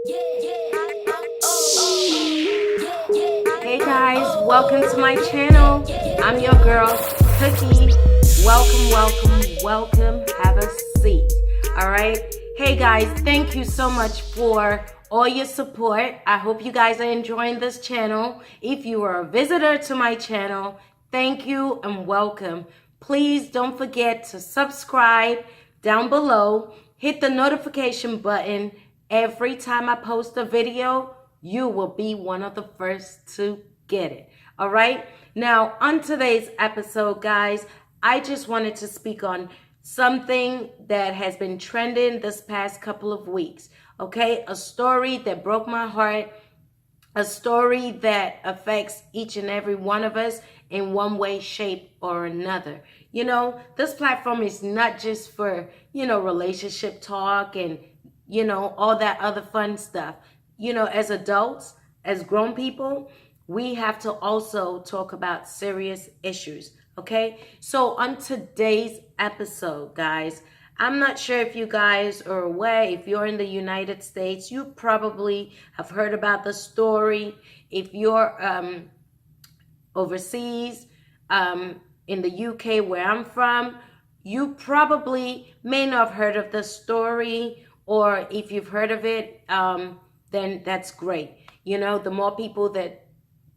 Hey guys, welcome to my channel. I'm your girl, Cookie. Welcome. Have a seat. All right. Hey guys, thank you so much for all your support. I hope you guys are enjoying this channel. If you are a visitor to my channel, thank you and welcome. Please don't forget to subscribe down below. Hit the notification button. Every time I post a video, you will be one of the first to get it. All right. Now, on today's episode, guys, I just wanted to speak on something that has been trending this past couple of weeks. Okay. A story that broke my heart, a story that affects each and every one of us in one way, shape, or another. You know, this platform is not just for, relationship talk and, all that other fun stuff. As adults, as grown people, we have to also talk about serious issues. Okay. So on today's episode, guys, I'm not sure if you guys are aware. If you're in the United States, you probably have heard about the story. If you're overseas, in the UK where I'm from, you probably may not have heard of the story, or if you've heard of it, then that's great. The more people that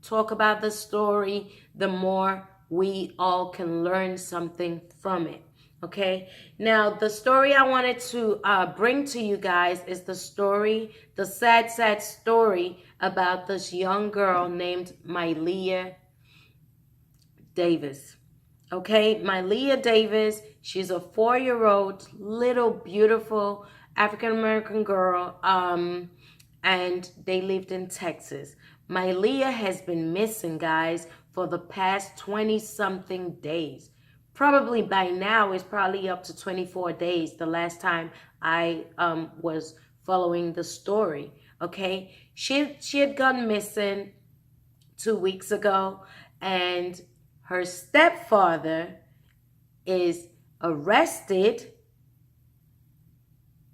talk about the story, the more we all can learn something from it. Okay. Now, the story I wanted to bring to you guys is the sad story about this young girl named Myleeah Davies. Okay, Myleeah Davies, she's a 4-year-old little beautiful African-American girl, and they lived in Texas. Myleeah has been missing, guys, for the past 20-something days. Probably by now, it's probably up to 24 days, the last time I was following the story, okay? She had gone missing 2 weeks ago, and her stepfather is arrested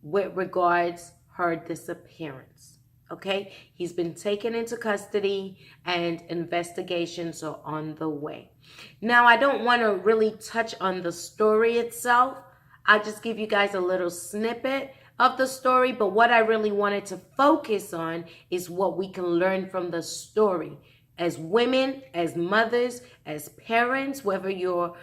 with regards her disappearance. Okay, he's been taken into custody and investigations are on the way. Now, I don't want to really touch on the story itself. I'll just give you guys a little snippet of the story, but what I really wanted to focus on is what we can learn from the story. As women, as mothers, as parents, whether you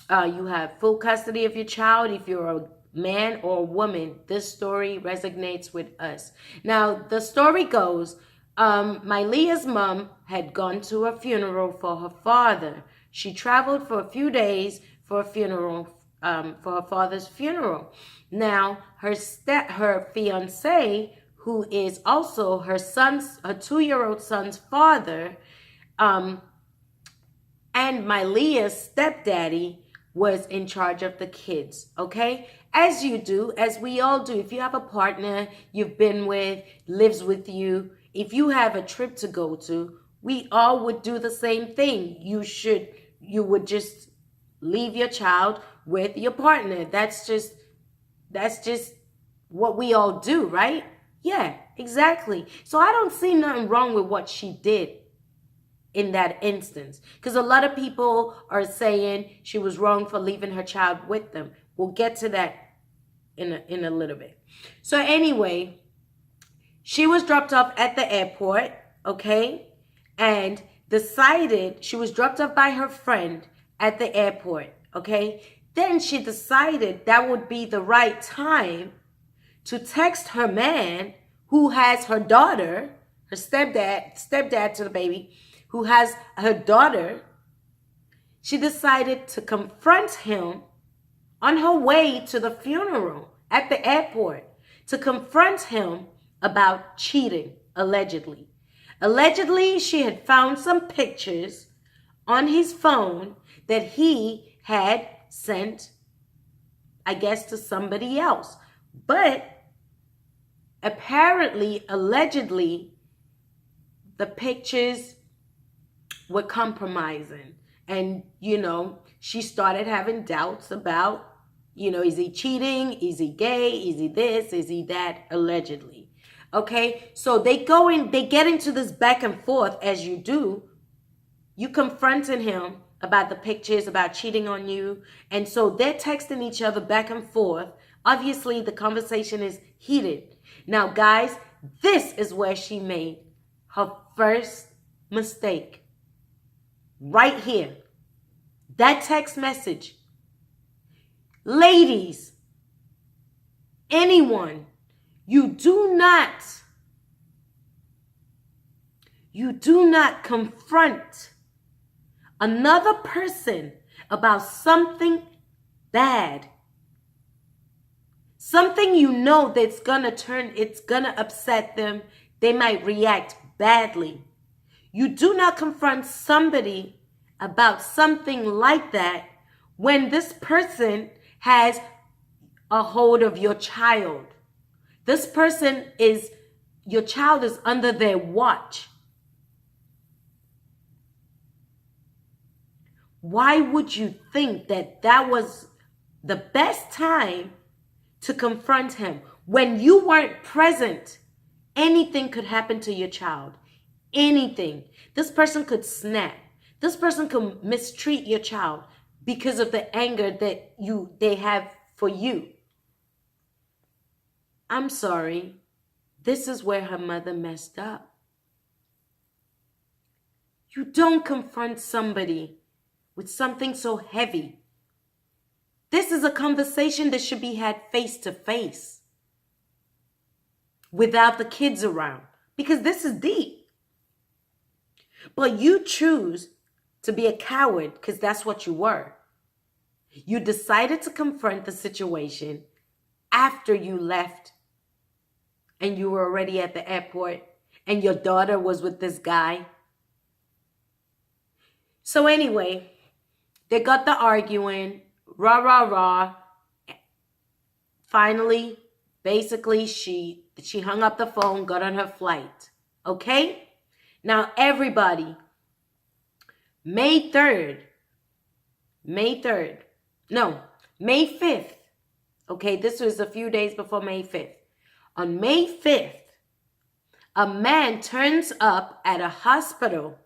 have full custody of your child, if you're a man or a woman, this story resonates with us. Now, the story goes, Myleeah's mom had gone to a funeral for her father. She traveled for a few days for a funeral, for her father's funeral. Now, her fiance, who is also her 2-year-old son's father, and Myleeah's stepdaddy was in charge of the kids, okay? As you do, as we all do. If you have a partner you've been with, lives with you, if you have a trip to go to, we all would do the same thing. You would just leave your child with your partner. That's just what we all do, right? Yeah, exactly. So I don't see nothing wrong with what she did in that instance, because a lot of people are saying she was wrong for leaving her child with them. We'll get to that in a little bit. So anyway, she was dropped off at the airport, okay, and she was dropped off by her friend at the airport, okay. Then she decided that would be the right time to text her man, who has her daughter, her stepdad to the baby, who has her daughter. She decided to confront him on her way to the funeral at the airport, to confront him about cheating, allegedly. Allegedly, she had found some pictures on his phone that he had sent, I guess, to somebody else. But apparently, allegedly, the pictures were compromising. And, she started having doubts about Is he cheating? Is he gay? Is he this? Is he that? Allegedly. Okay, so they get into this back and forth as you do. You confronting him about the pictures, about cheating on you. And so they're texting each other back and forth. Obviously, the conversation is heated. Now, guys, this is where she made her first mistake. Right here. That text message. Ladies, anyone, you do not confront another person about something bad. Something that's it's gonna upset them. They might react badly. You do not confront somebody about something like that when this person has a hold of your child. This person your child is under their watch. Why would you think that was the best time to confront him? When you weren't present, anything could happen to your child. Anything. This person could snap. This person could mistreat your child because of the anger that they have for you. I'm sorry. This is where her mother messed up. You don't confront somebody with something so heavy. This is a conversation that should be had face to face without the kids around, because this is deep. But you choose to be a coward because that's what you were. You decided to confront the situation after you left and you were already at the airport and your daughter was with this guy. So anyway, they got the arguing, rah, rah, rah. Finally, basically, she hung up the phone, got on her flight. Okay? Now, everybody, May 5th. Okay, this was a few days before May 5th. On May 5th, a man turns up at a hospital.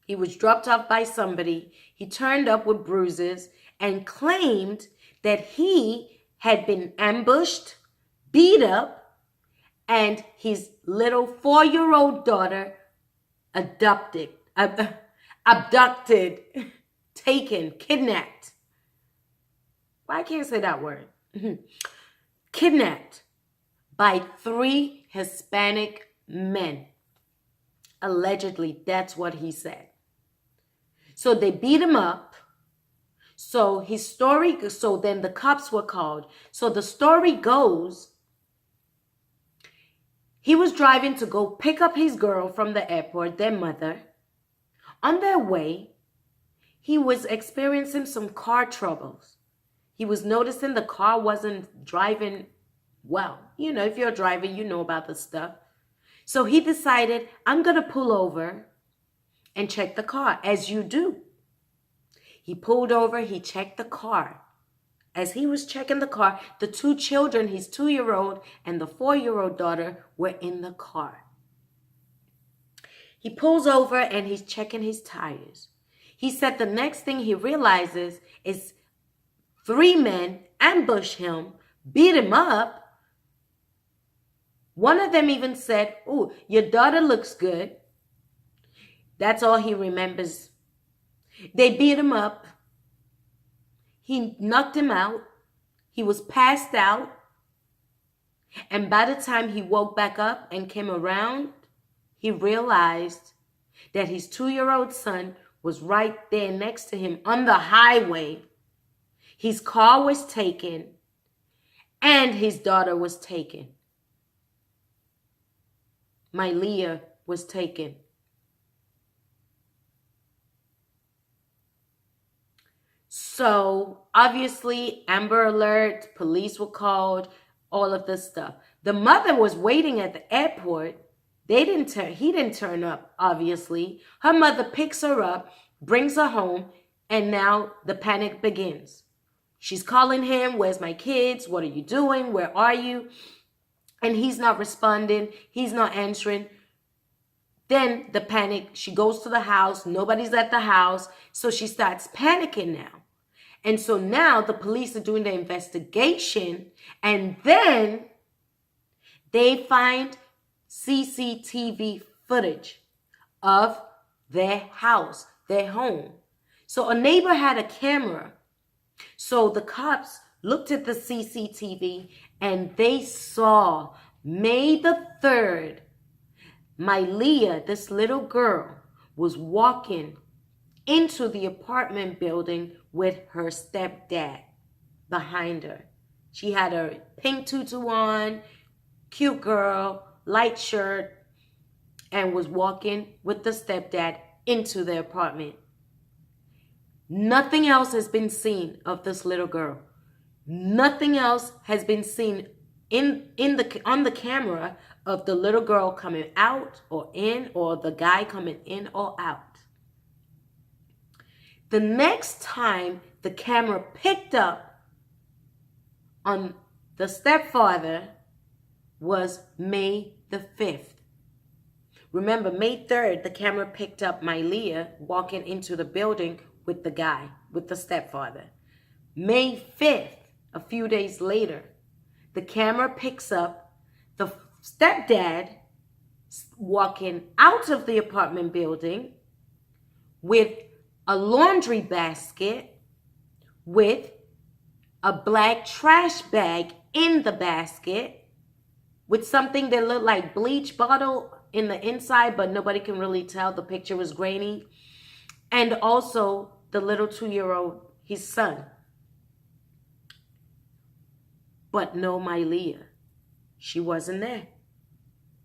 He was dropped off by somebody. He turned up with bruises and claimed that he had been ambushed, beat up, and his little 4-year-old daughter abducted, taken, kidnapped. Why can't I say that word? Kidnapped by 3 Hispanic men. Allegedly, that's what he said. So they beat him up. So then the cops were called. So the story goes, he was driving to go pick up his girl from the airport, their mother. On their way, he was experiencing some car troubles. He was noticing the car wasn't driving well. If you're a driver, you know about this stuff. So he decided, I'm going to pull over and check the car, as you do. He pulled over, he checked the car. As he was checking the car, the 2 children, his 2-year-old and the 4-year-old daughter, were in the car. He pulls over and he's checking his tires. He said the next thing he realizes is 3 men ambush him, beat him up. One of them even said, "Oh, your daughter looks good." That's all he remembers. They beat him up. He knocked him out. He was passed out. And by the time he woke back up and came around, he realized that his 2-year-old son was right there next to him on the highway. His car was taken and his daughter was taken. Myleeah was taken. So obviously, Amber Alert, police were called, all of this stuff. The mother was waiting at the airport. He didn't turn up, obviously. Her mother picks her up, brings her home, and now the panic begins. She's calling him, where's my kids? What are you doing? Where are you? And he's not responding. He's not answering. Then the panic, she goes to the house. Nobody's at the house. So she starts panicking now. And so now the police are doing the investigation. And then they find CCTV footage of their house, their home. So a neighbor had a camera. So the cops looked at the CCTV and they saw May the 3rd, Myleeah, this little girl, was walking into the apartment building with her stepdad behind her. She had a pink tutu on, cute girl, light shirt, and was walking with the stepdad into the apartment. Nothing else has been seen of this little girl. Nothing else has been seen on the camera of the little girl coming out or in, or the guy coming in or out. The next time the camera picked up on the stepfather was May the 5th. Remember, May 3rd, the camera picked up Myleeah walking into the building with the guy, with the stepfather. May 5th, a few days later, the camera picks up the stepdad walking out of the apartment building with a laundry basket with a black trash bag in the basket with something that looked like bleach bottle in the inside, but nobody can really tell. The picture was grainy. And also the little 2-year-old, his son. But no Myleeah. She wasn't there.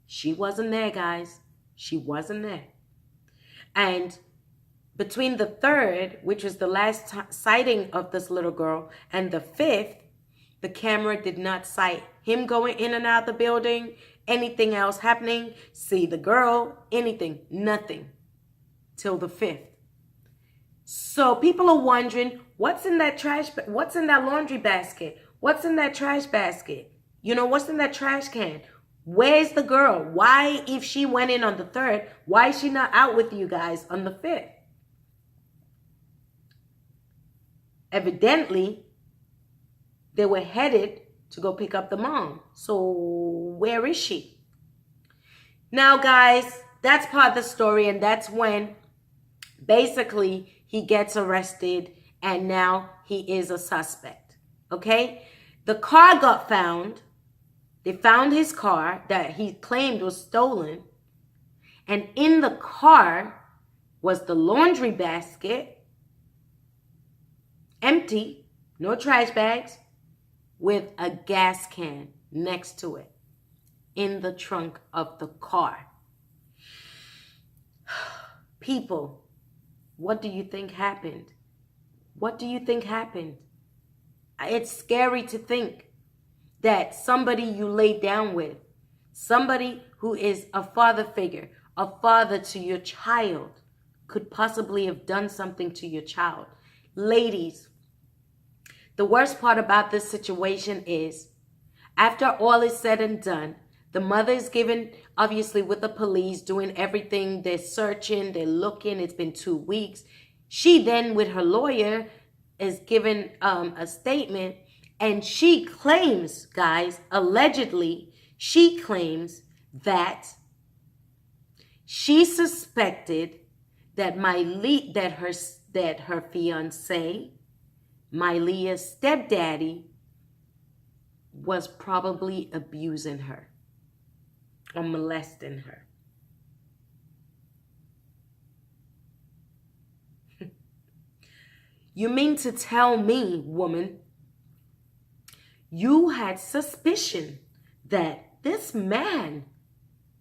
She wasn't there, guys. She wasn't there. And between the 3rd, which was the last sighting of this little girl, and the 5th, the camera did not sight him going in and out the building, anything else happening, see the girl, anything, nothing, till the 5th. So people are wondering, what's in that what's in that laundry basket? What's in that trash basket? You know, what's in that trash can? Where's the girl? Why, if she went in on the 3rd, why is she not out with you guys on the 5th? Evidently, they were headed to go pick up the mom. So where is she? Now, guys, that's part of the story, and that's when basically he gets arrested, and now he is a suspect. Okay? The car got found. They found his car that he claimed was stolen. And in the car was the laundry basket, empty, no trash bags, with a gas can next to it in the trunk of the car. People, what do you think happened? What do you think happened? It's scary to think that somebody you lay down with, somebody who is a father figure, a father to your child, could possibly have done something to your child. Ladies, the worst part about this situation is, after all is said and done, the mother is given, obviously with the police, doing everything. They're searching, they're looking. It's been 2 weeks. She then, with her lawyer, is given a statement. And she claims, guys, allegedly, she claims that she suspected that her fiance, Myleeah's stepdaddy, was probably abusing her or molesting her. You mean to tell me, woman, you had suspicion that this man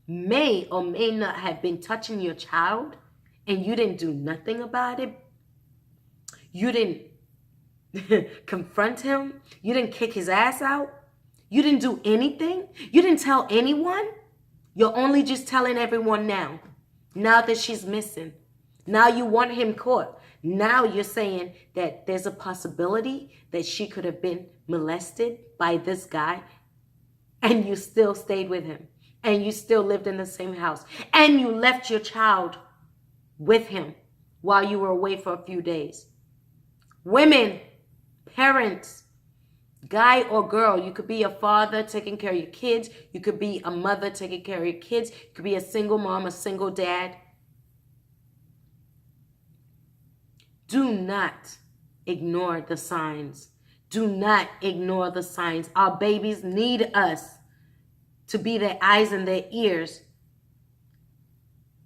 may or may not have been touching your child, and you didn't do nothing about it? You didn't confront him? You didn't kick his ass out? You didn't do anything? You didn't tell anyone? You're only just telling everyone now. Now that she's missing. Now you want him caught. Now you're saying that there's a possibility that she could have been molested by this guy, and you still stayed with him, and you still lived in the same house, and you left your child with him while you were away for a few days. Women, parents, guy or girl, you could be a father taking care of your kids. You could be a mother taking care of your kids. You could be a single mom, a single dad. Do not ignore the signs. Do not ignore the signs. Our babies need us to be their eyes and their ears.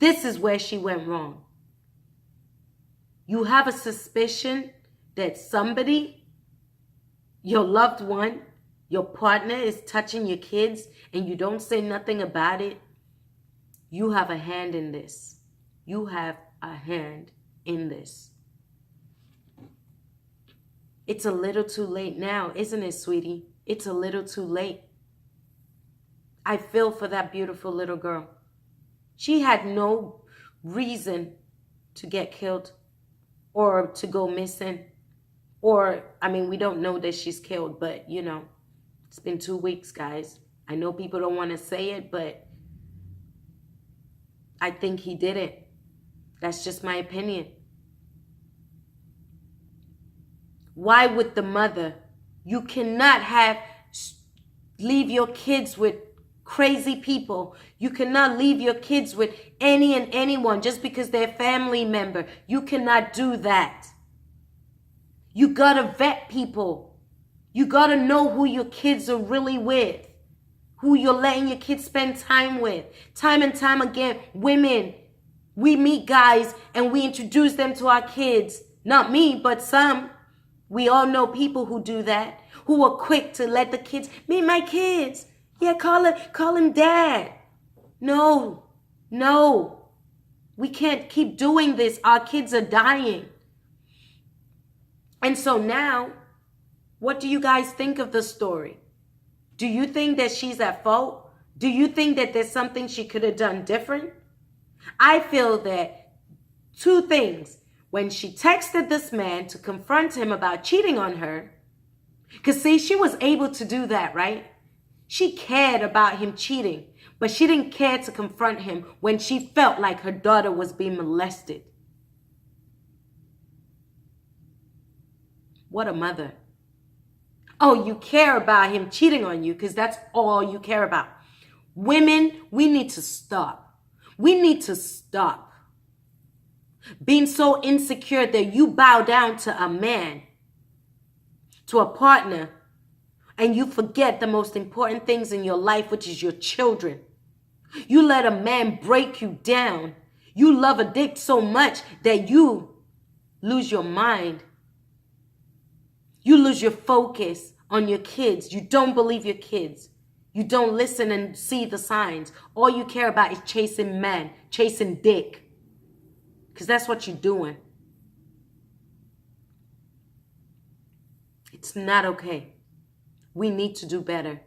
This is where she went wrong. You have a suspicion that somebody, your loved one, your partner is touching your kids, and you don't say nothing about it. You have a hand in this. You have a hand in this. It's a little too late now, isn't it, sweetie? It's a little too late. I feel for that beautiful little girl. She had no reason to get killed or to go missing. Or, I mean, we don't know that she's killed, but, you know, it's been 2 weeks, guys. I know people don't want to say it, but I think he did it. That's just my opinion. Why would the mother? You cannot leave your kids with crazy people. You cannot leave your kids with any and anyone just because they're a family member. You cannot do that. You gotta vet people. You gotta know who your kids are really with, who you're letting your kids spend time with. Time and time again, women, we meet guys and we introduce them to our kids. Not me, but some. We all know people who do that, who are quick to let the kids meet my kids. Yeah, call him dad. No. We can't keep doing this. Our kids are dying. And so now, what do you guys think of the story? Do you think that she's at fault? Do you think that there's something she could have done different? I feel that 2 things. When she texted this man to confront him about cheating on her, because see, she was able to do that, right? She cared about him cheating, but she didn't care to confront him when she felt like her daughter was being molested. What a mother. Oh, you care about him cheating on you because that's all you care about. Women, we need to stop. We need to stop being so insecure that you bow down to a man, to a partner, and you forget the most important things in your life, which is your children. You let a man break you down. You love a dick so much that you lose your mind. You lose your focus on your kids. You don't believe your kids. You don't listen and see the signs. All you care about is chasing men, chasing dick. Because that's what you're doing. It's not okay. We need to do better.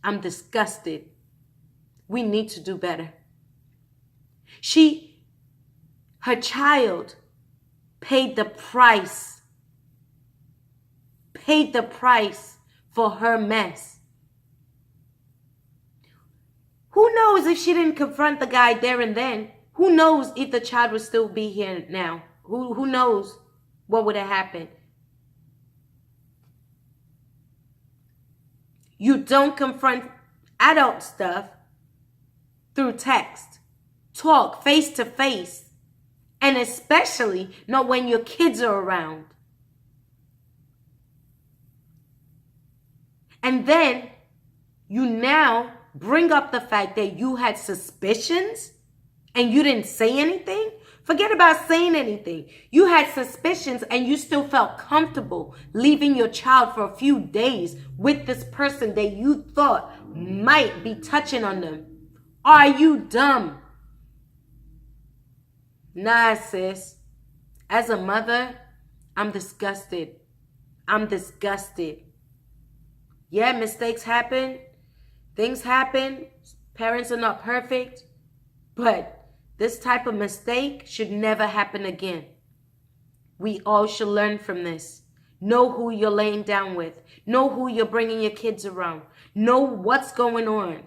I'm disgusted. We need to do better. Her child paid the price. Paid the price for her mess. Who knows if she didn't confront the guy there and then? Who knows if the child would still be here now? Who knows what would have happened? You don't confront adult stuff through text. Talk face to face. And especially not when your kids are around. And then you now bring up the fact that you had suspicions and you didn't say anything. Forget about saying anything. You had suspicions and you still felt comfortable leaving your child for a few days with this person that you thought might be touching on them. Are you dumb? Nah, sis. As a mother, I'm disgusted. I'm disgusted. Yeah, mistakes happen. Things happen. Parents are not perfect. But this type of mistake should never happen again. We all should learn from this. Know who you're laying down with. Know who you're bringing your kids around. Know what's going on.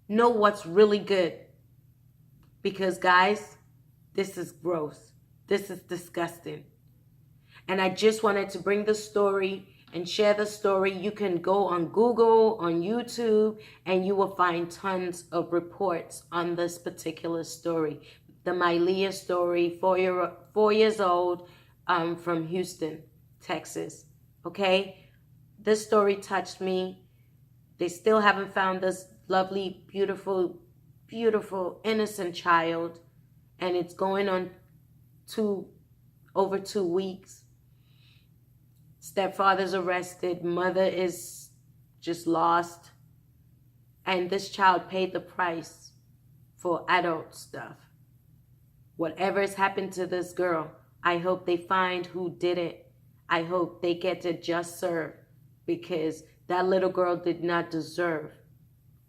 Know what's really good. Because guys, this is gross. This is disgusting. And I just wanted to bring the story and share the story. You can go on Google, on YouTube, and you will find tons of reports on this particular story. The Myleeah story, 4 years old, from Houston, Texas. Okay? This story touched me. They still haven't found this lovely, beautiful, beautiful, innocent child. And it's going on over 2 weeks. Stepfather's arrested. Mother is just lost. And this child paid the price for adult stuff. Whatever has happened to this girl, I hope they find who did it. I hope they get to just serve, because that little girl did not deserve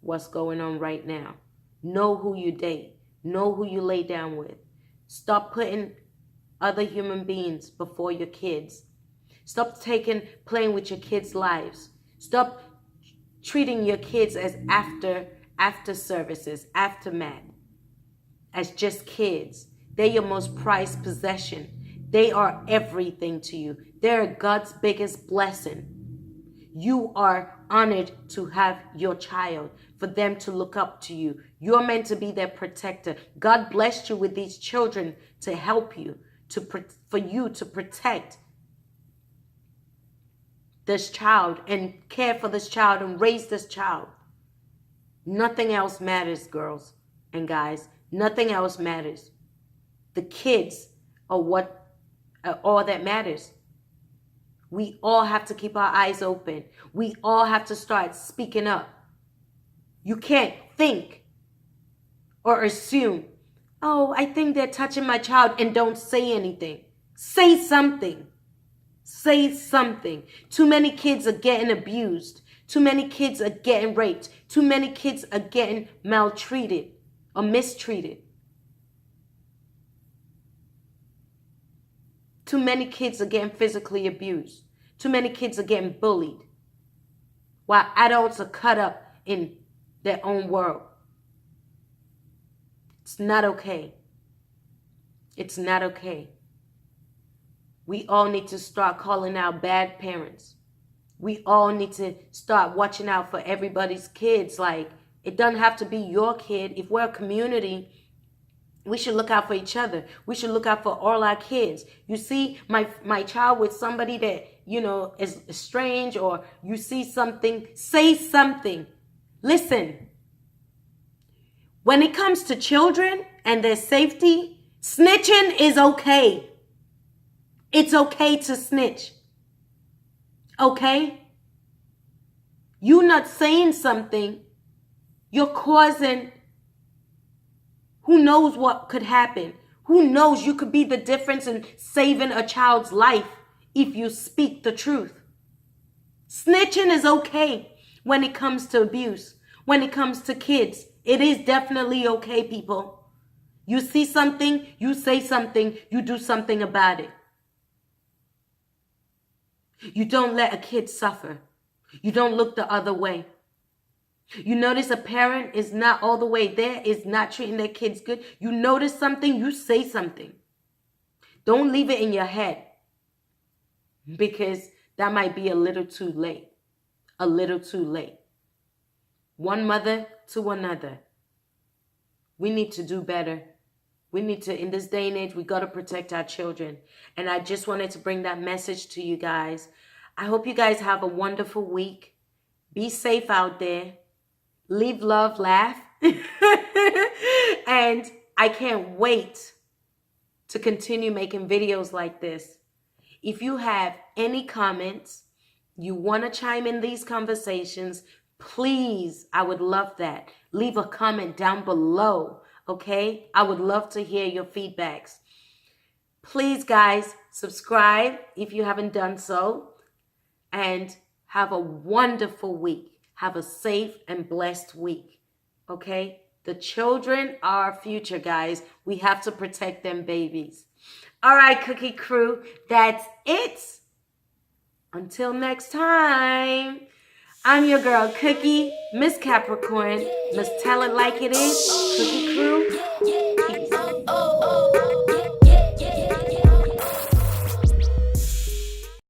what's going on right now. Know who you date. Know who you lay down with. Stop putting other human beings before your kids. Stop playing with your kids' lives. Stop treating your kids as after services, aftermath, as just kids. They're your most prized possession. They are everything to you. They're God's biggest blessing. You are honored to have your child, for them to look up to you. You're meant to be their protector. God blessed you with these children to help you, for you to protect this child and care for this child and raise this child. Nothing else matters, girls and guys. Nothing else matters. The kids are all that matters. We all have to keep our eyes open. We all have to start speaking up. You can't think or assume, oh, I think they're touching my child, and don't say anything. Say something. Say something. Too many kids are getting abused. Too many kids are getting raped. Too many kids are getting maltreated or mistreated. Too many kids are getting physically abused. Too many kids are getting bullied, while adults are caught up in their own world. It's not okay. It's not okay. We all need to start calling out bad parents. We all need to start watching out for everybody's kids. Like, it doesn't have to be your kid. If we're a community, we should look out for each other. We should look out for all our kids. You see my child with somebody that, is strange, or you see something, say something. Listen, when it comes to children and their safety, snitching is okay. It's okay to snitch. Okay? You not saying something, you're causing, who knows what could happen. Who knows, you could be the difference in saving a child's life if you speak the truth. Snitching is okay when it comes to abuse. When it comes to kids, it is definitely okay, people. You see something, you say something, you do something about it. You don't let a kid suffer. You don't look the other way. You notice a parent is not all the way there, is not treating their kids good. You notice something, you say something. Don't leave it in your head, because that might be a little too late. A little too late. One mother to another. We need to do better. We need to, in this day and age, we got to protect our children. And I just wanted to bring that message to you guys. I hope you guys have a wonderful week. Be safe out there. Live, love, laugh. And I can't wait to continue making videos like this. If you have any comments, you want to chime in these conversations, please, I would love that. Leave a comment down below, okay? I would love to hear your feedbacks. Please, guys, subscribe if you haven't done so. And have a wonderful week. Have a safe and blessed week, okay? The children are our future, guys. We have to protect them babies. All right, Cookie Crew, that's it. Until next time, I'm your girl, Cookie, Miss Capricorn, Miss Tell It Like It Is, Cookie Crew.